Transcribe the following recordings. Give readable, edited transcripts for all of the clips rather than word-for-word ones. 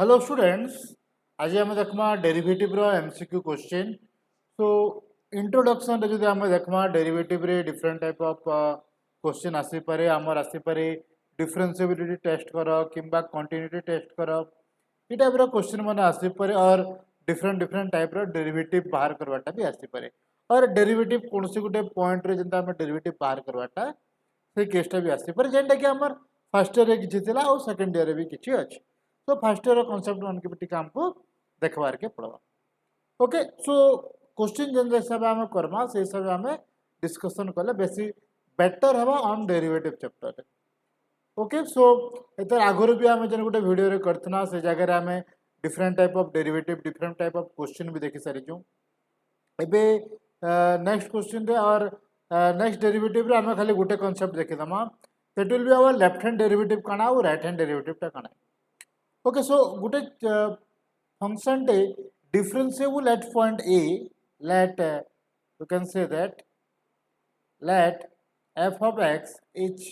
Hello students. आज आम देखमा derivative रो MCQ question. So introduction रे जदि आम देखमा डेरिवेटिव रे डिफरेंट टाइप ऑफ क्वेश्चन आसी पारे हमर आसी पारे डिफरेंशिएबिलिटी टेस्ट करो किंबा कंटिन्यूटी टेस्ट करो ई टाइप रो क्वेश्चन माने आसी पारे और डिफरेंट डिफरेंट टाइप रो डेरिवेटिव बाहर करवाटा भी आसी पारे और डेरिवेटिव कोनसी गुटे पॉइंट रे जंता हम डेरिवेटिव बाहर करवाटा से केसटा भी आसी पारे जेंटा कि हमर फर्स्ट ईयर रे किछि थिला और सेकंड ईयर रे भी किछि अछि। तो फर्स्ट ईयर कॉन्सेप्ट मान के टिका हमको देखबार के पड़वा। ओके, सो क्वेश्चन जेन हिसाब आम करमा से हिसाब आम डिस्कशन कले बेसी बेटर हवा ऑन डेरिवेटिव चैप्टर। ओके, सो एतर आगुरु भी आम जन गोटे वीडियो रे करथना से जगह रे आम different type of derivative different type of question भी देखि सारी छु। एबे नेक्स्ट क्वेश्चन रे और नेक्स्ट डेरिवेटिव रे आम खाली गोटे कांसेप्ट देखि दमा, that will be our left hand derivative काना और राइट हैंड डेरिवेटिव ता काना। Okay, so good function day differentiable at point A. Let you can say that let f of x is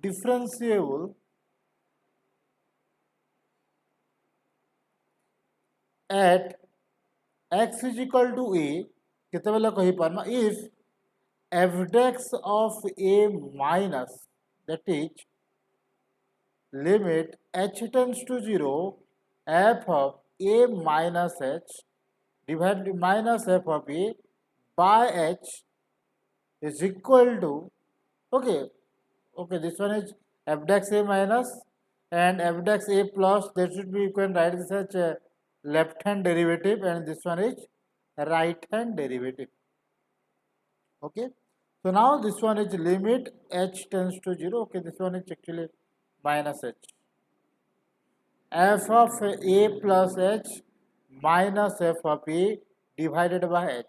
differentiable at x is equal to A. कितने बेला कही पारमा if f dex of A minus, that is limit h tends to 0 f of a minus h divided minus f of a by h is equal to okay, this one is f dex a minus and f dex a plus, that should be, you can write this as left hand derivative and this one is right hand derivative. Okay, so now this one is limit h tends to 0. Okay, this one is actually minus h, f of a plus h minus f of a divided by h.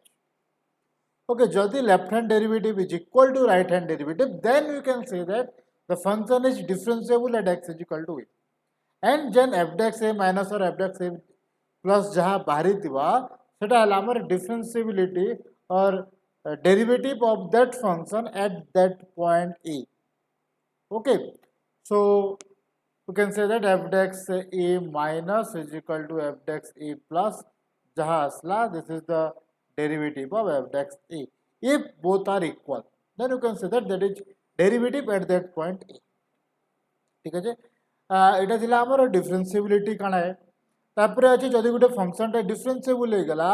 Okay, jodi left hand derivative is equal to right hand derivative, then we can say that the function is differentiable at x is equal to a. And then f dex a minus or f dex a plus jaha bahari thiba seta hela amar differentiability or derivative of that function at that point a. Okay, so you can say that f dex a minus is equal to f dex a plus jaha asla, this is the derivative of f dex a. If both are equal, then you can say that that is derivative at that point a. ठीक है, এটা ଥିଲା ଆମର differentiability काना है। तापर अछि जदि गुटे फंक्शन टा डिफरेंशिएबल हे गला,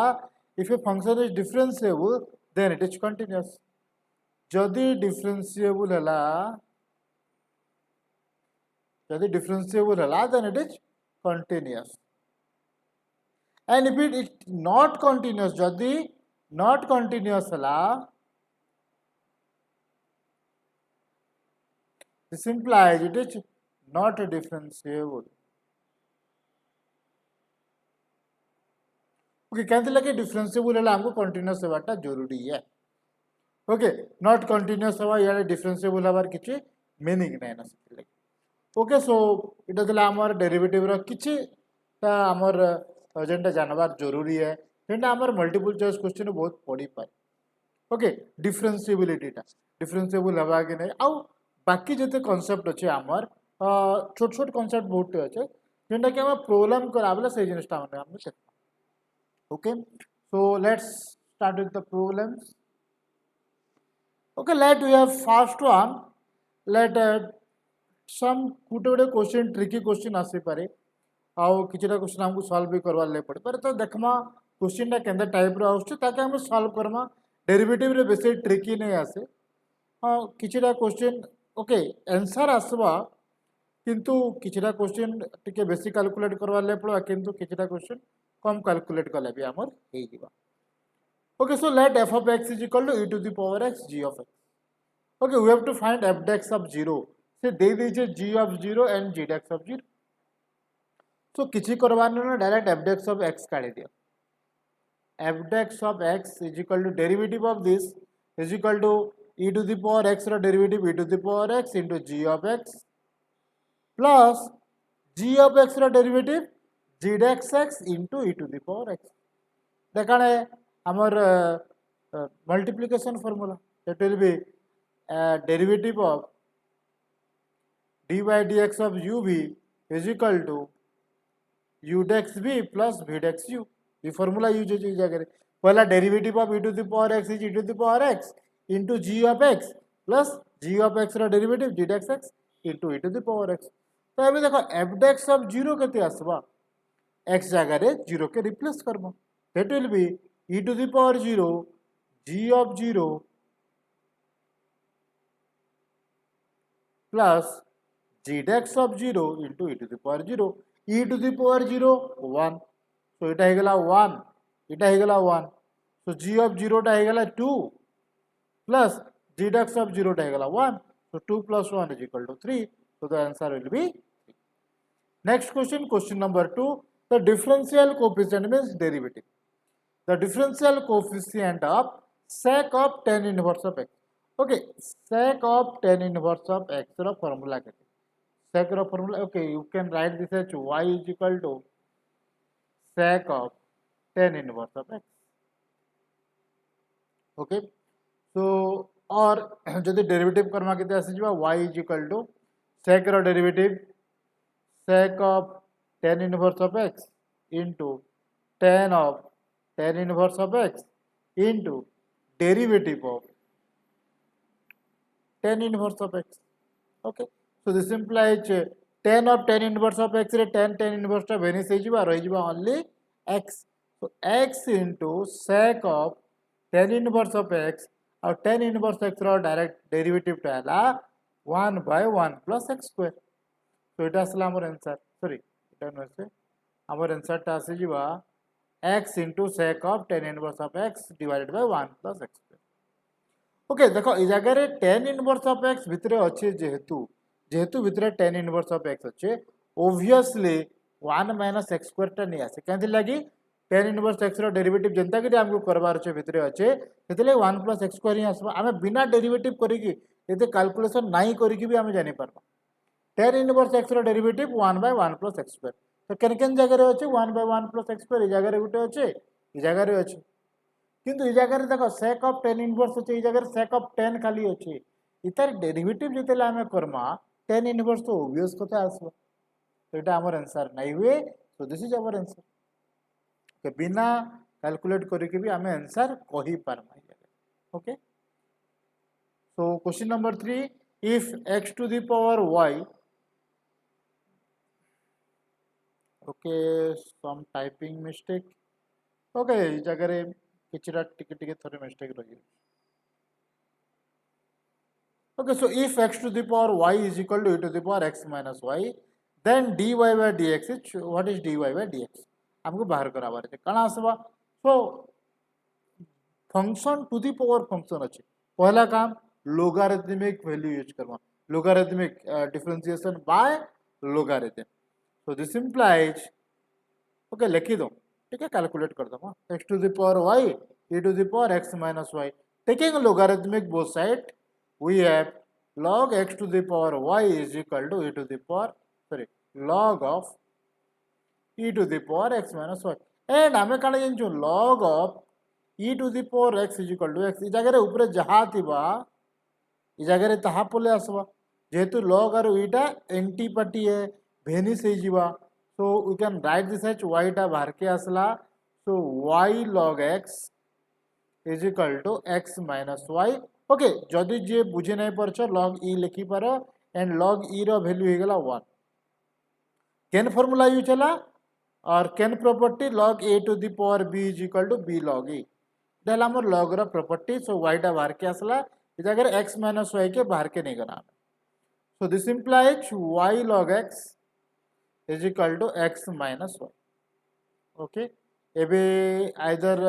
if a function is differentiable then it is continuous. जदि डिफरेंशिएबल हला, जदि डिफरेंशिएबल हला then it is continuous. And if it is not continuous, जदि नॉट कंटीन्यूअस हला, this implies it is not differentiable. Okay, कहते लगे डिफरेंशिएबल है हमको कंटीन्यूअस होवाटा जरूरी है। ओके, नॉट कंटीन्यूअस हवा या डिफरेंशिएबल हवार किछि मीनिंग नै ना सकले। ओके, सो इटा दिला हमर डेरिवेटिव रो किछि ता हमर जेंटा जानबार जरूरी है, जेंटा हमर मल्टीपल चॉइस क्वेश्चन बहुत पड़ी पाए। ओके, डिफरेंशिएबिलिटी टा डिफरेंशिएबल हवा कि नै आ बाकी जते कांसेप्ट अछि हमर छोट छोट कांसेप्ट बहुत अछि जेंटा कि हम प्रॉब्लम कराबला से जिनिसटा हम देखा। Okay, so let's start with the problems. Okay, let we have first one. Let some कुटे क्वेश्चन ट्रिकी क्वेश्चन आसी पारे आउ किछटा क्वेश्चन हमको सॉल्व भी करवा ले पड़े पर तो देखमा क्वेश्चन टा केंदा टाइप रो आउछ ताकि हम सॉल्व करमा। डेरिवेटिव रे बेसी ट्रिकी नहीं आसे। हां, किछटा क्वेश्चन ओके आंसर आसबा किंतु किछटा क्वेश्चन टिके बेसी कैलकुलेट करवा ले पड़ो किंतु किछटा क्वेश्चन कम कैलकुलेट कले भी हमर हे जिबा। Okay, so let f of x is equal to e to the power x g of x. Okay, we have to find f dex of 0. से दे दीजिए g of 0 and g dex of 0. So किसी करवाने ना direct f dex of x काढ़े दिया। f dex of x is equal to derivative of this is equal to e to the power x रा derivative e to the power x into g of x plus g of x रा derivative g dex x into e to the power x. देखाने हमर multiplication formula, that will be derivative of dy dx of uv is equal to u dex v plus v dex u ये formula use हो जगह पहला derivative of e to the power x is e to the power x into g of x plus g of x रो derivative g dex x into e to the power x तो अभी देखो f desks of 0 केते आसबा x जगह रे 0 के replace करबो that will be e to the power 0 g of 0 plus g dex of 0 into e to the power 0 e to the power 0 1 so এটা হয়ে গেল 1 এটা হয়ে গেল 1 so g of 0 টা হয়ে গেল 2 plus g dex of 0 টা হয়ে গেল 1 so 2 plus 1 is equal to 3 so the answer will be 3. Next question, question number 2, the differential coefficient means derivative. The differential coefficient of sec of tan inverse of x. Okay, sec of tan inverse of x row formula केते sec row formula okay you can write this as y is equal to sec of tan inverse of x. Okay, so और जदि derivative करवा केते आसी जिबा y is equal to sec रो derivative sec of tan inverse of x into tan of tan inverse of x into derivative of tan inverse of x. Okay, so this implies tan of tan inverse of x रे tan inverse टा vanish हो जिबा रहि जिबा only x. So x into sec of tan inverse of x और tan inverse x रो direct derivative टा हला 1 by 1 plus x square. So it आसला हमर आंसर सॉरी इटा नसे हमर आंसर टा आसी जिबा x into sec of tan inverse of x divided by 1 plus x square. Okay देखो ए जगह रे tan inverse of x भितरे अच्छे जेहेतु भितरे tan inverse of x अच्छे obviously 1 minus x square टा नहीं आसे केंति लागी tan inverse x रो डेरिवेटिव जनता कि हमको करबार अच्छे भितरे अच्छे सेतले 1 plus x square ही आसबा हमें बिना डेरिवेटिव करी कि एते कैलकुलेशन नाही करी कि भी हमें जानि परबा tan inverse x रो derivative 1 by 1 plus x square तो केन जगह रे अच्छे 1 by 1 plus x square ए जगह रे गुटे अच्छे ए जगह रे अच्छे किंतु ए जगह रे देखो sec of tan inverse अच्छे ए जगह रे sec of tan खाली अच्छे इतार डेरिवेटिव जेतेले हमें करमा tan inverse तो obvious कथा आसबा तो एटा हमर आंसर नाही हुए so this is our answer के बिना कैलकुलेट करी के भी हमें आंसर कहि पारमा okay so question number 3 if x to the power y okay some typing mistake okay जगह रे किछरा टिके थोड़े मिस्टेक रही okay so if x to the power y is equal to e to the power x minus y then dy by dx is what is dy by dx हमको बाहर कराबार है कण आसबा so function to the power function अच्छे पहला काम logarithmic value use करवा logarithmic differentiation by logarithm so this implies okay लिखी दो ठीक है कैलकुलेट कर दो x to the power y e to the power x minus y taking logarithmic both side we have log x to the power y is equal to e to the power sorry log of e to the power x minus y and हमें काना जानछु log of e to the power x is equal to x ई जगह रे ऊपर जहा थिबा ई जगह रे तहा पले आसबा जेहेतु log और e टा एंटीपार्टी है भेनिस हे जीवा so we can write this as y टा बाहर के आसला so y log x is equal to x minus y okay जदि जे बुझे नहीं परछ log e लिखि पारो एंड log e रो वैल्यू हे गेला 1 केन फार्मूला यूज हला और केन property log a to the power b is equal to b log e देला हमर log रो प्रॉपर्टी सो y टा बाहर के आसला इ जगह x minus y के बाहर के नहीं गना so this implies y log x is equal to x minus y okay एबे आइदर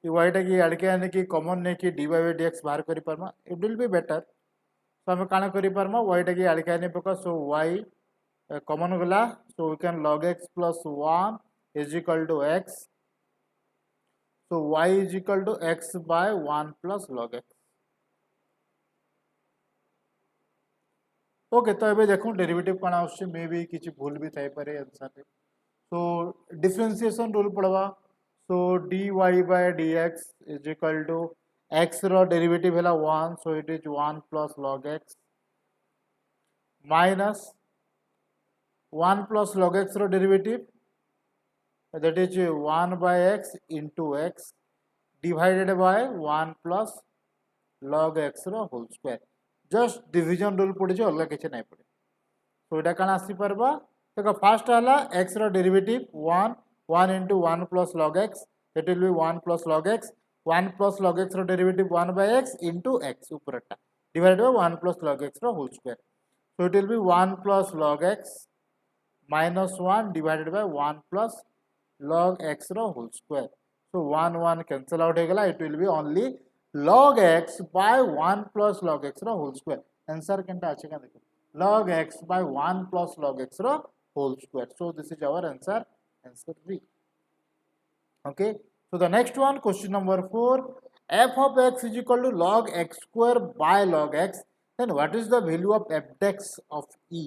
y टा की अड़के आने की कॉमन ने की dy by dx बाहर करि परमा it will be better so हम काना करि परमा y टा की अड़के आने पका so y कॉमन गला so we can log x plus 1 is equal to x so y is equal to x by 1 plus log x okay तो एबे देखो डेरिवेटिव कोन आउछ मे बी किछि भूल भी थाई पारे आंसर रे so differentiation rule पड़वा so dy by dx is equal to x रो डेरिवेटिव हैला 1 so it is 1 plus log x minus 1 plus log x रो derivative that is 1 by x into x divided by 1 plus log x रो whole square just division rule पड़ी अलग किसी नहीं पड़े तो यहाँ कौन आसी पारबा देखो फास्ट है x रो derivative 1 into 1 plus log x that will be 1 plus log x 1 plus log x रो derivative 1 by x into x ऊपरटा divided by 1 plus log x रो whole square so it will be 1 plus log x minus 1 divided by 1 plus log x रो whole square so 1 1 cancel out हो गला it will be only log x by 1 plus log x रो whole square answer केनटा अछि का देखो log x by 1 plus log x रो whole square so this is our answer B okay so the next one question number 4 f of x is equal to log x square by log x then what is the value of f dex of e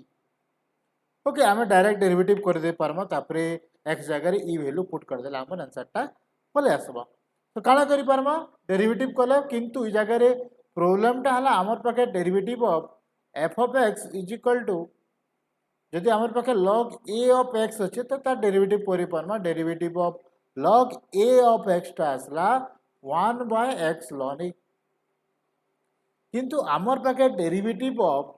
okay आमे direct derivative कर दे परमा तापरे x जगह रे e value put कर देला हमर answer टा बोले आसबा तो काना करि परमा डेरिवेटिव कले किंतु ई जगह रे प्रॉब्लम टा हला हमर पाके derivative of f of x is equal to जदि हमर पाके log a of x अछि तो ता डेरिवेटिव करि परमा derivative of log a of x टा आसला 1 by x ln a किंतु हमर पाके derivative of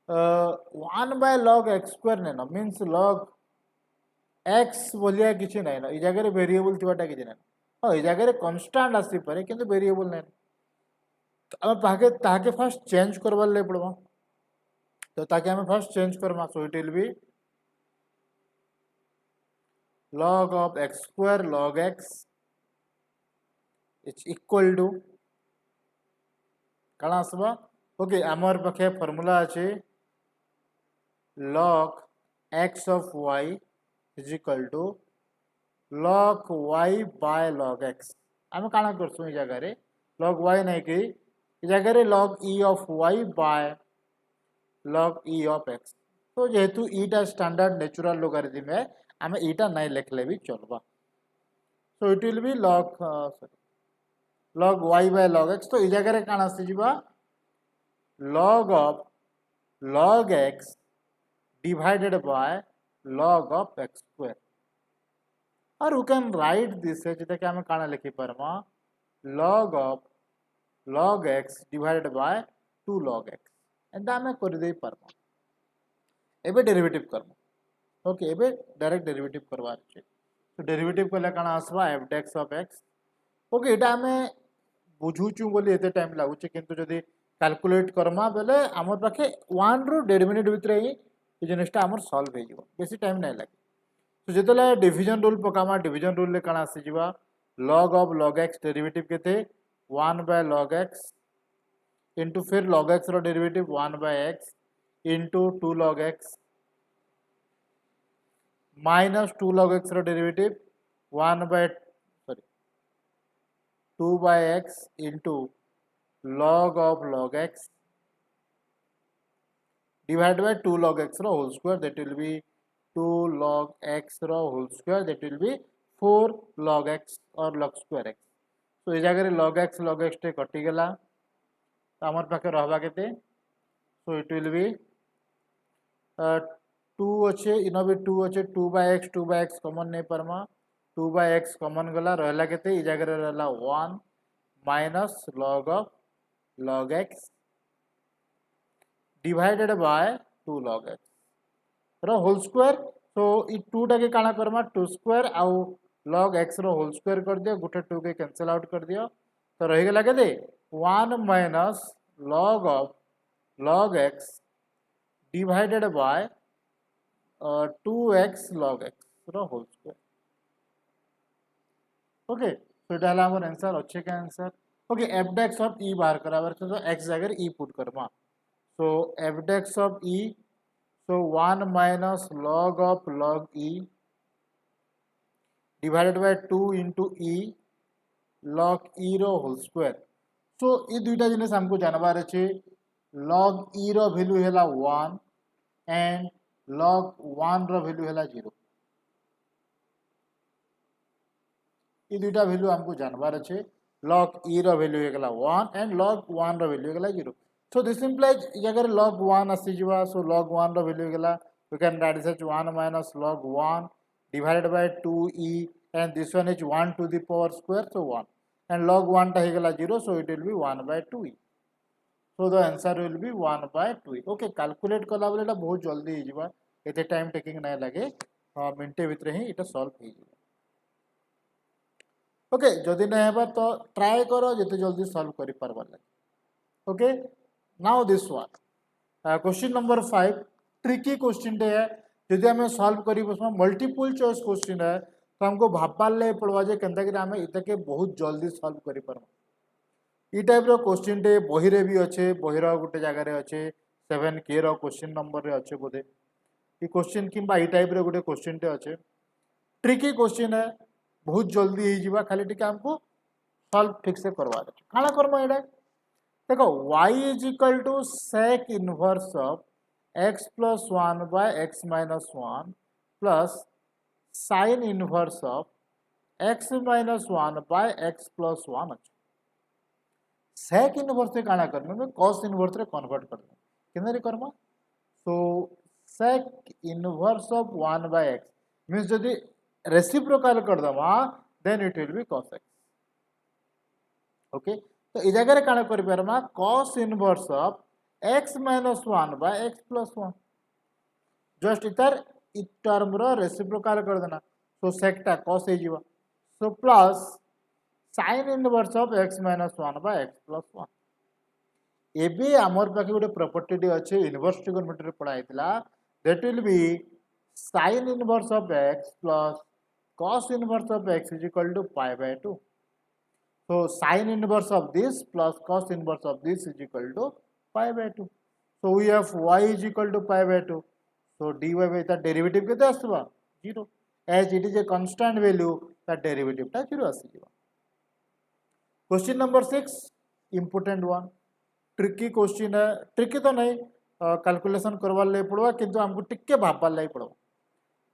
1 by log x square ने ना मींस log x बोलिया किछि नै ना ई जगह रे वेरिएबल थिबाटा किछि नै हो ई जगह रे कांस्टेंट आसी पारे किंतु वेरिएबल नै हम पाके ताके फर्स्ट चेंज करबा ले पड़बा तो ताके हम first change Karma so it will B log of x square log x is equal to काना आसबा ओके हमर पाखे फार्मूला अछि log x of y is equal to log y by log x हम काना करसु ई जगह रे log y नै कि ई जगह रे log e of y by log e of x तो जेहेतु e टा स्टैंडर्ड नेचुरल लोगारिथम है हमें e टा नहीं लिखले भी चलबा सो it will B log y by log x तो ई जगह रे काना आसी जिबा log of log x divided by log of x square और you can write this है जेटा कि हमें काना लिखि परमा log of log x divided by 2 log x एंदा हमें कर दे परमा एबे डेरिवेटिव करम ओके एबे डायरेक्ट डेरिवेटिव करवार छै तो डेरिवेटिव कले काना आसबा f dex of x okay एटा हमें बुझुचु बोली एते टाइम लागु छै किंतु जदी कैलकुलेट करमा बेले हमर पाखे 1 रो 1.5 मिनिट भितरे ही ई जिनिसटा हमर सॉल्व हे जिवो बेसी टाइम नै लागे तो जेतले डिवीजन रूल पकामा डिवीजन रूल ले काना आसी जिबा log of log x derivative केते 1 by log x into फिर log x रो derivative 1 by x into 2 log x minus 2 log x रो derivative 1 by 2 by x into log of log x divided by 2 log x रो whole square that will be 2 log x रो whole square that will be 4 log x or log square x तो ए जगह रे log x टे कटि गेला तो हमर पाके रहबा केते so it will be 2 अच्छे इनो भी 2 अच्छे 2 by x कॉमन नहीं परमा 2 by x कॉमन गला रहला केते ई जगह रे रहला 1 minus log of log x divided by 2 log x रो होल स्क्वायर so ई 2 टा के काना करमा 2 स्क्वायर आउ log x रो होल स्क्वायर कर दियो गुटे 2 के कैंसिल आउट कर दियो तो रहि गेला केते 1 minus log of log x divided by 2x log x रो होल स्क्वायर ओके तो इटा हला हमर आंसर अच्छे का answer okay f dex of e बाहर करावर तो x जगह e put Karma so f dex of e so 1 minus log of log e divided by 2 into e log e row whole square so ई दुईटा जिनिस हमको जानबार अछि log e रो value हैला 1 and log 1 रो वैल्यू हैला 0 ई दुईटा value हमको जानबार अछि log e रो वैल्यू हैला 1 and log 1 रो वैल्यू हैला 0 so this implies अगर log 1 आसी जिवा so log 1 रो वैल्यू हैला we can write this as 1 minus log 1 divided by 2e, and this one is 1 to the power square, so 1, and log 1 ta hegala 0, so it will be 1 by 2e. So the answer will be 1 by 2e. Okay, calculate कला बेले एटा बहुत जल्दी हो जिबा, एते time taking नहीं लगे, मिनटे भितर ही एटा सॉल्व हो जिबा. ओके, जदि नहीं हेबा तो ट्राई करो जते जल्दी सॉल्व करि परबा लगे. Okay, now this one question number 5 tricky question टे है. यदि हमें सॉल्व करी बसमा मल्टीपल चॉइस क्वेश्चन है तो हमको भाबपार ले पड़वा जे केनता कि हमें इता के बहुत जल्दी सॉल्व करि परबा. ई टाइप रो क्वेश्चन टे बही रे भी अच्छे, बही रो गोटे जगह रे अच्छे 7K रो क्वेश्चन नंबर रे अच्छे बोधे. ई क्वेश्चन किंबा ई टाइप रो गोटे क्वेश्चन टे अच्छे, ट्रिकी क्वेश्चन है, बहुत जल्दी हो जिबा, खाली टिके हमको सॉल्व ठीक से करवा दे. काला करबो एडा देखो y is equal to sec inverse of x plus 1 by x minus 1 plus sin inverse of x minus 1 by x plus 1 अच्छे. sec इनवर्स से काना करमे में cos इनवर्स रे कन्वर्ट कर दे केनरे करबा. So sec inverse of 1 by x means यदि रेसिप्रोकल कर दवा then it will be cos x. Okay, तो ए जगह रे काना करि परमा cos inverse of x minus 1 by x plus 1, just इतर इ टर्म रो रेसिप्रोकल कर देना. सो sec टा cos हे जिवा, so plus sin inverse of x minus 1 by x plus 1. एबे हमर पाखे गोटे प्रॉपर्टी डी अच्छे इनवर्स ट्रिगोनोमेट्री पढ़ा हैतला, that will be sin inverse of x plus cos inverse of x is equal to pi by 2. So sin inverse of this plus cos inverse of this is equal to pi by 2. So we have y is equal to pi by 2. So dy by the derivative केते आसबा 0. As it is a constant value, the derivative टा 0 आसीबा. Question number 6 important one. Tricky question है, tricky तो नहीं, calculation करवा ले पड़वा किंतु हमको टिक्के भाबा ले पड़वा.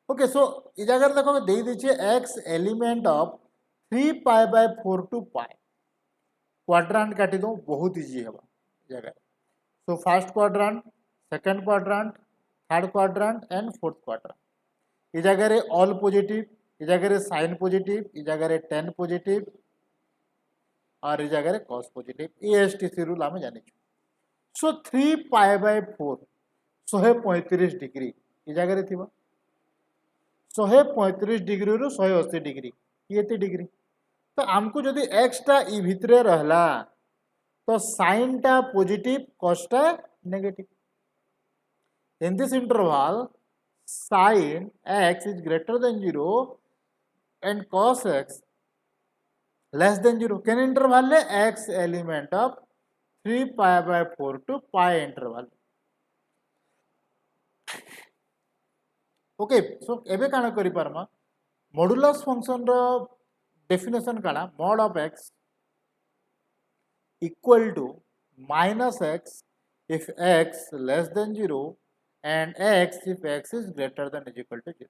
ओके, सो इ जगह देखो दे दीजिए x element of 3 pi by 4 to pi. Quadrant काटी दो, बहुत इजी है जगह. So first quadrant, second quadrant, third quadrant and fourth quadrant. ये जगह रे ऑल पॉजिटिव, ये जगह रे साइन पॉजिटिव, ये जगह रे 10 पॉजिटिव और ये जगह रे कॉस पॉजिटिव. एएसटीसी रूल हमें जानी. सो 3 पाई बाय 4 135 डिग्री ये जगह रे थिबा. 135 डिग्री रु 180 डिग्री ये डिग्री. तो हमको जदि x टा इ भितरे रहला तो sin टा पॉजिटिव cos टा negative. In this interval sin x is greater than 0 and cos x less than 0. कैन इंटरवल ले x element of 3 pi by 4 to pi interval. Okay, so एबे काना करि पारमा मॉडुलस फंक्शन रो डेफिनेशन काना mod of x equal to minus x if x less than 0 and x if x is greater than is equal to 0.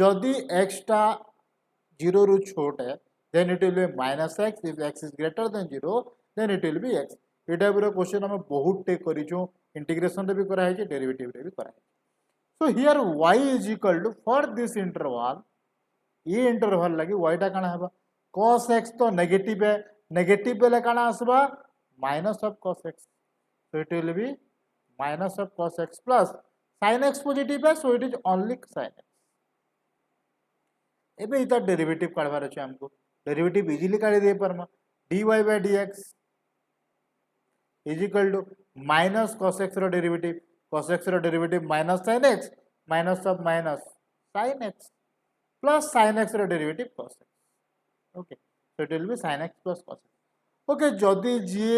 जदि x टा 0 रु छोट है then it will be minus x, if x is greater than 0 then it will be x. ये type रो question हमें बहुत take करी छु, इंटीग्रेशन रे भी करा है, डेरिवेटिव रे भी करा है. So here y is equal to for this interval, ये इंटरवल लगी y टा काना हेबा cos x तो नेगेटिव है, नेगेटिव बेले काना आसबा minus of cos x. So it will be minus of cos x plus sin x positive है, so it is only sin x. एबे इता डेरिवेटिव काढबार अछि हमको. डेरिवेटिव इजीली काढी दे परमा dy by dx is equal to minus cos x रो derivative, cos x रो derivative minus sin x minus of minus sin x plus sin x रो derivative cos x. Okay, so it will be sin x plus cos x. Okay, जदि जी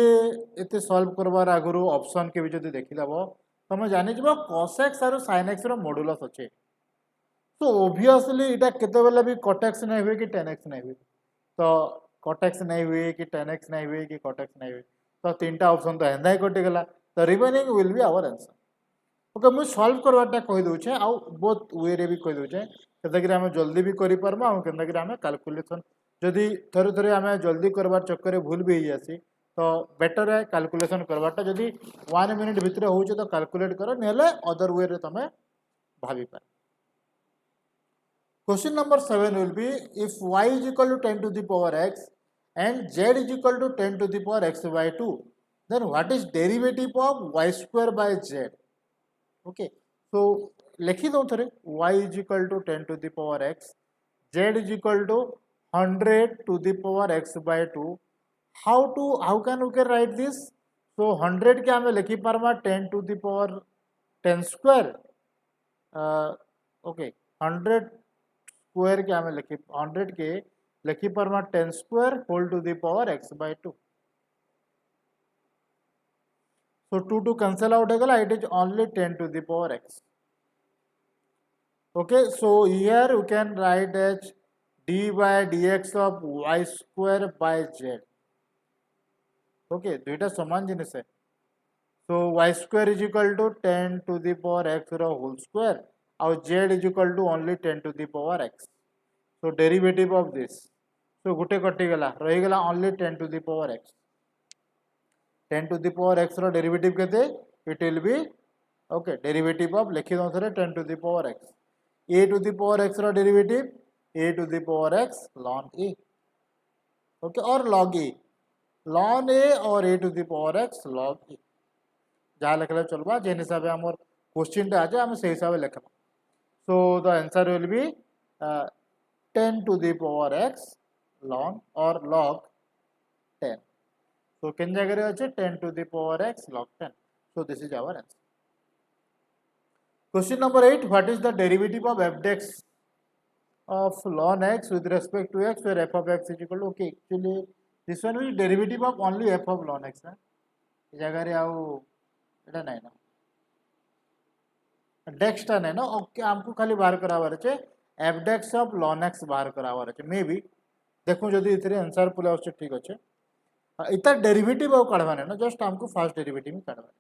एते solve करबार आगुरु option के भी जदि देखि दबो तमे जानि जबो cos x और sin x रो मॉडुलस अछि. तो ऑब्वियसली इटा केते बेले भी cot x नै हुए कि tan x नै हुए. तो cot x नै हुए कि tan x नै हुए कि cot x नै हुए, तो तीनटा ऑप्शन तो हेंदा ही कटि गेला. तो remaining will be our answer. Okay, मु सॉल्व करवाटा कहि दउ छे आ बोथ वे रे भी कहि दउ छे केते कि हमें जल्दी भी करि परबा आ केते कि हमें कैलकुलेशन जदि थरे थरे हमें जल्दी करबार चक्कर रे भूल भी जासी तो बेटर है कैलकुलेशन करवाटा. जदि 1 मिनिट भितर होउछे तो कैलकुलेट करो, नेले अदर वे रे तमे भाबी पार. Question number 7 will be, if y is equal to 10 to the power x and z is equal to 10 to the power x by 2, then what is derivative of y square by z? Okay, so लिखी दो थोड़े, y is equal to 10 to the power x, z is equal to 100 to the power x by 2. How can we can write this? So 100 के हमें लिखी पारमा 10 to the power 10 square. Okay, 100 square के आम लिखी 100 के लिखी परमा 10 square whole to the power x by 2. So 2 cancel out होगा, it is only 10 to the power x. Okay, so here we can write as d by dx of y square by z. Okay, दुईटा समान जिनिस है. So y square is equal to 10 to the power x whole square. Our z is equal to only 10 to the power x. So derivative of this. So गुटे कटी गला रही गला only 10 to the power x. 10 to the power x row derivative केते? It will be okay derivative of लिखी दो थोड़े 10 to the power x. A to the power x row derivative a to the power x ln a. Okay, और log a. ln a और a to the power x log a. जहाँ लिखले चलबा जेन हिसाबे हमर क्वेश्चन टा आजे हम से हिसाबे लिखबा. So the answer will be 10 to the power x ln or log 10. So किन जगह रे अच्छे 10 to the power x log 10. So this is our answer. Question number 8. What is the derivative of f dx of ln x with respect to x where f of x is equal to, okay, actually this one is derivative of only f of ln x. इस जगह रे आउ इटा नहीं ना डेक्स टा नहीं ना. ओके हमको खाली बाहर करावार अच्छे f dx of ln x बाहर करावार अच्छे. मे बी देखो जदि इतरे आंसर पुला उससे ठीक अच्छे. इतना डेरिवेटिव आउ काढवा नहीं ना, जस्ट हमको first derivative he काढवा.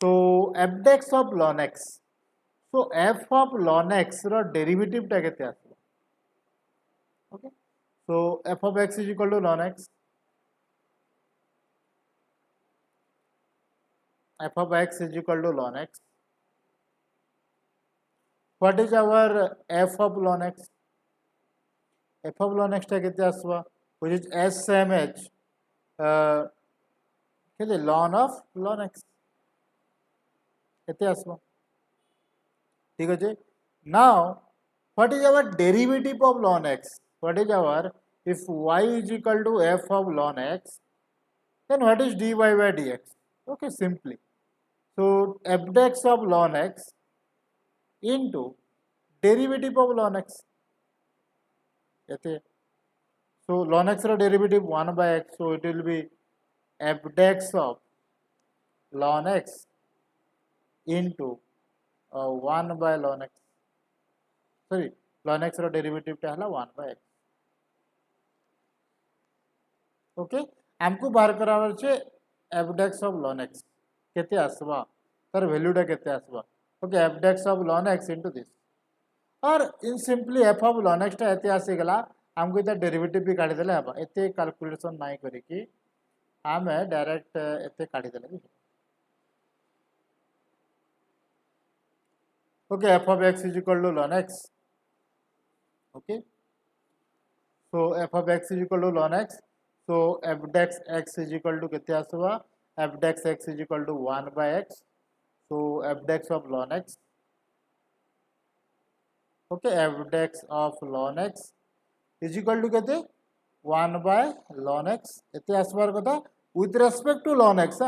So f dx of ln x. So f of ln x रो डेरिवेटिव टा केते आसबो? Okay, so f of x is equal to ln x. F of x is equal to ln x. What is our f of ln x? F of ln x टा केते आसबो? Which is s same as केते ln of ln x. केते आसबो? ठीक है. Now what is our derivative of ln x? What is our, if y is equal to f of ln x, then what is dy by dx? Okay, simply. So f dx of ln x into derivative of ln x. So ln x row derivative 1 by x, so it will be f dx of ln x into 1 by ln x. Sorry, ln x row derivative टा हला 1 by x. Okay, हमको बाहर करावर छे f dx of ln x केते आसबा, तार value टा केते आसबा. Okay, f dx of ln x into this. और इन simply f of ln x टा एते आसी गला, हमको इता डेरिवेटिव भी काढी देले हबा. एते कैलकुलेशन नाही करी कि हमें डायरेक्ट एते काढी देले भी. Okay, f of x is equal to ln x. Okay, so f of x is equal to ln x. So f dx x is equal to केते आसबा? f dx x is equal to 1 by x. So f dx of ln x. Okay, f dx of ln x is equal to केते 1 by ln x. एते आसबार कथा with respect to ln x.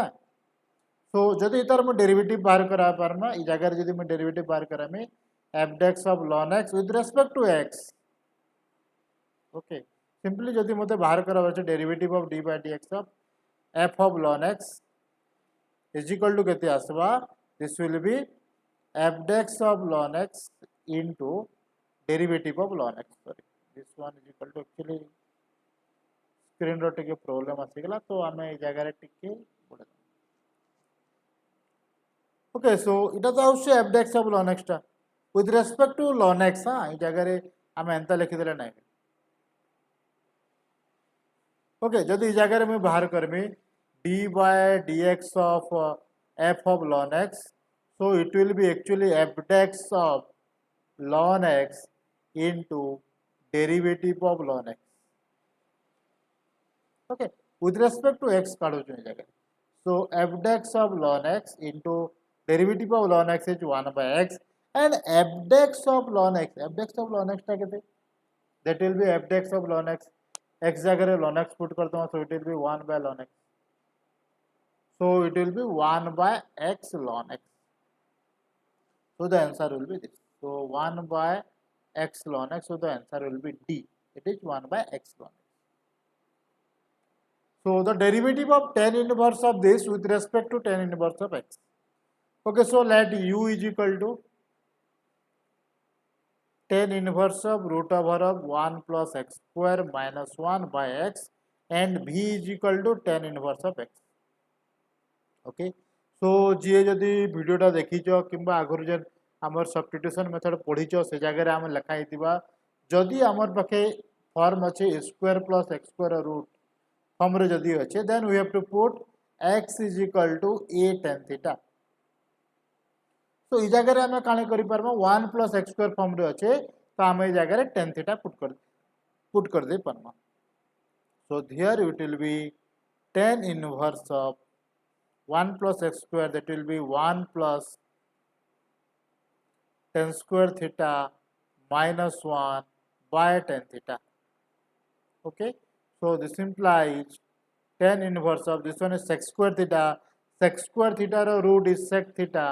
So जदि इतार मु derivative बाहर करा पारमा, इ जगह रे जदि मु डेरिवेटिव बाहर करामी f dx of ln x with respect to x. Okay, simply जदि मते बाहर करावा छे derivative of d by dx of f of ln x is equal to केते आसबा? This will be f dx of ln x into derivative of ln x. Sorry, this one is equal to, actually screen रो टिके problem आसी गला, तो आमे इ जगह रे टिके बोले. ओके, सो इटा तो आउसे f dx of ln x टा with respect to ln x. हाँ, इ जगह रे आमे एंता लिखि देले नाही. ओके, जदि इ जगह रे मैं बाहर करमी d by dx of f of ln x, so it will be actually f dx of ln x into derivative of ln x. Okay, with respect to x काढू जगह. So f dex of ln x into derivative of ln x is 1 by x, and f dex of ln x, f dex of ln x टा कितने? That will be f dex of ln x. X जगह ln x put करता हूँ, so it will be 1 by ln x. So it will be 1 by x ln x. So the answer will be this. So 1 by x ln x. So the answer will be D. It is 1 by x ln x. So the derivative of tan inverse of this with respect to tan inverse of x. Okay, so let u is equal to tan inverse of root over of 1 plus x square minus 1 by x, and v is equal to tan inverse of x. Okay, so जी जदि वीडियोटा देखीच कि आगुरी जेन आमर substitution method पढ़ीच से जगह आम लिखाई जदि आमर पाखे फॉर्म अच्छे a square plus x square root form रे जदि अच्छे then we have to put x is equal टू a tan थीटा. तो ई जगह आम काण कर 1 प्लस एक्स स्क्वायर फॉर्म रे अच्छे तो आम ये जगह tan थीटा पुट कर दे पारमा. So here it will be tan inverse of 1 plus x square, that will be 1 plus tan square theta minus 1 by tan theta. Okay, so this implies tan inverse of this one is sec square theta. Sec square theta root is sec theta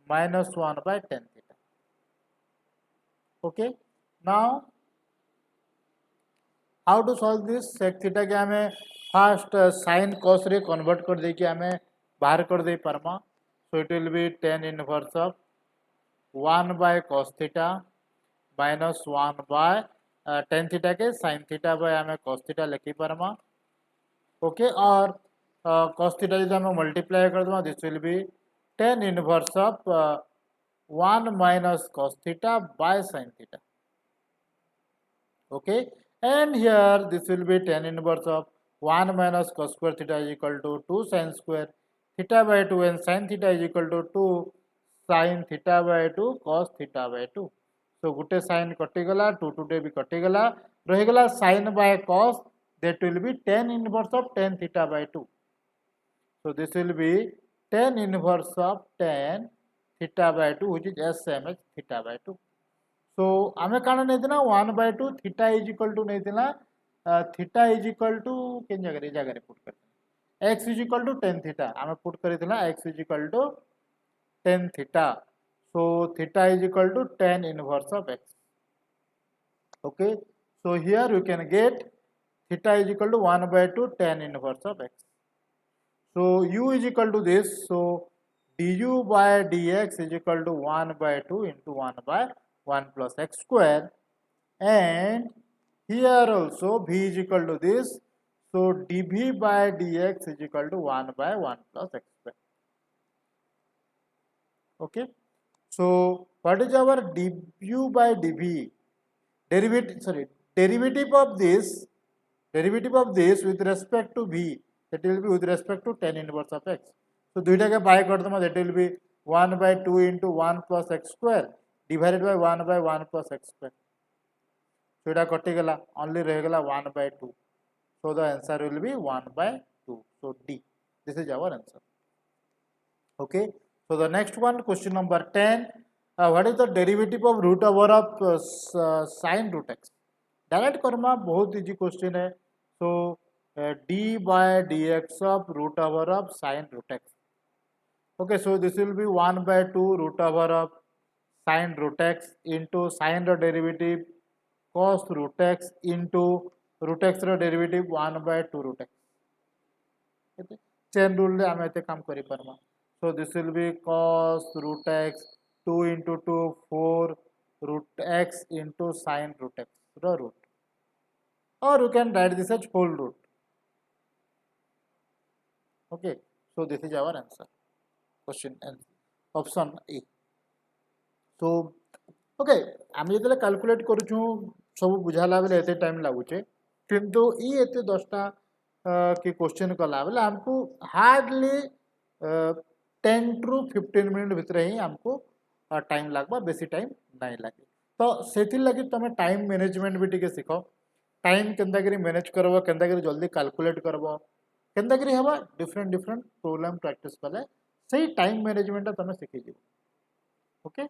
minus 1 by tan theta. Okay, now how to solve this? Sec theta के हमें first sin cos रे convert कर दे कि हमें बाहर कर दे परमा. So it will be tan inverse of 1 by cos theta minus 1 by tan theta के sin थीटा बाय हमें cos थीटा लिखी परमा. ओके, और cos थीटा जो हमें मल्टीप्लाई कर दो this will be tan inverse of 1 minus cos theta by sin theta. Okay, and here this will be tan inverse of 1 minus cos square theta is equal to 2 sin square theta by 2, and sin theta is equal to 2 sin theta by 2 cos theta by 2. So Gute sin कटिगला 2 टुटे भी कटिगला रहीगला sin by cos, that will be tan inverse of tan theta by 2. So this will be tan inverse of tan theta by 2, which is s same as theta by 2. So आमे काना नहीं देना 1 by 2 theta is equal to नहीं देना theta is equal to किन जगह रे put करते x is equal to tan theta आमे पुट करी देना x is equal to tan theta. So theta is equal to tan inverse of x. Okay, so here you can get theta is equal to 1 by 2 tan inverse of x. So u is equal to this. So du by dx is equal to 1 by 2 into 1 by 1 plus x square, and here also v is equal to this. So dv by dx is equal to 1 by 1 plus x square. Okay, so what is our du by dv? Derivative of this with respect to v, that will be with respect to tan inverse of x. So दुईटा के bye कर दो, that will be 1 by 2 into 1 plus x square divided by 1 by 1 plus x square. So it कटिगला only रहेगला 1 by 2. So the answer will be 1 by 2. So D. This is our answer. Okay. So the next one, question number 10. What is the derivative of root over of sin root x? Direct Karma बहुत easy question है. So d by dx of root over of sin root x. Okay. So this will be 1 by 2 root over of sin root x into sin row derivative cos root x into root x row derivative 1 by 2 root x. Okay. Chain rule ले आमे इते काम करी परमा. So this will be cos root x 2 into 2 4 root x into sin root x रो root, or you can write this as whole root. Okay. So this is our answer. Question and option A. So okay आम जो calculate करूँ सब बुझाला बेले एते time लगुचे, किंतु ये एते 10टा की क्वेश्चन कला बेले हमको हार्डली 10 to 15 मिनट भितर ही हमको टाइम लगवा, बेसी टाइम नहीं लगे. तो से लगी तुम टाइम मैनेजमेंट भी टिके सीख टाइम केन्ता करी मैनेज करब केन्ता करी जल्दी कैलकुलेट करब केन्ता करी हवा डिफरेंट डिफरेंट प्रोग्राम प्रैक्टिस कले सही टाइम मैनेजमेंट तुम शिखी ओके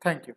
थैंक यू।